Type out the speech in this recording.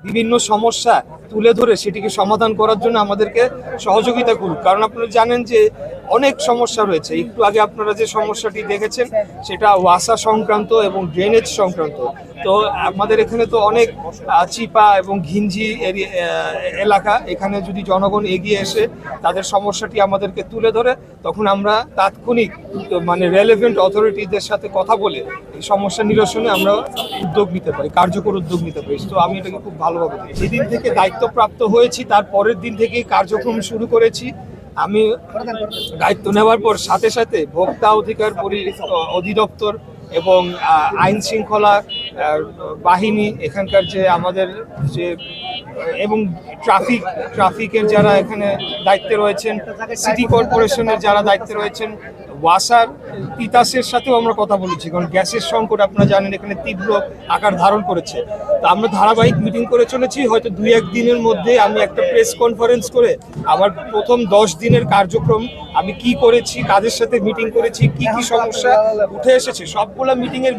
বিভিন্ন সমস্যা তুলে ধরে সেটিকে সমাধান করার জন্য আমাদেরকে সহযোগিতা করুক। কারণ আপনারা জানেন যে অনেক সমস্যা রয়েছে। একটু আগে আপনারা যে সমস্যাটি দেখেছেন সেটা ওয়াসা সংক্রান্ত এবং ড্রেনেজ সংক্রান্ত। তো আমাদের এখানে তো অনেক চিপা এবং ঘিঞ্জি এলাকা, এখানে যদি জনগণ এগিয়ে এসে তাদের সমস্যাটি আমাদেরকে তুলে ধরে, তখন আমরা তাৎক্ষণিক মানে রেলেভেন্ট অথরিটিদের সাথে কথা বলে এই সমস্যা নিরসনে আমরা উদ্যোগ নিতে পারি, কার্যকর উদ্যোগ নিতে পারি। তো আমি এটাকে খুব ভালোভাবে দেখি। যেদিন থেকে দায়িত্বপ্রাপ্ত হয়েছি তার পরের দিন থেকেই কার্যক্রম শুরু করেছি। আমি দায়িত্ব নেওয়ার পর সাথে সাথে ভোক্তা অধিকার অধিদপ্তর এবং আইন শৃঙ্খলা বাহিনী, এখানকার যে আমাদের যে এবং ট্রাফিকের যারা এখানে দায়িত্বে রয়েছেন, সিটি কর্পোরেশনের যারা দায়িত্বে রয়েছেন, ওয়াসার তিতাসের সাথেও আমরা কথা বলেছি। কারণ গ্যাসের সংকট আপনারা জানেন এখানে তীব্র আকার ধারণ করেছে। তো আমরা ধারাবাহিক মিটিং করে চলেছি। হয়তো 2-1 দিনের মধ্যে আমি একটা প্রেস কনফারেন্স করে আমার প্রথম 10 দিনের কার্যক্রম আমি কি করেছি, কাদের সাথে মিটিং করেছি, কি কি সমস্যা উঠে এসেছে, সবগুলা মিটিংয়ের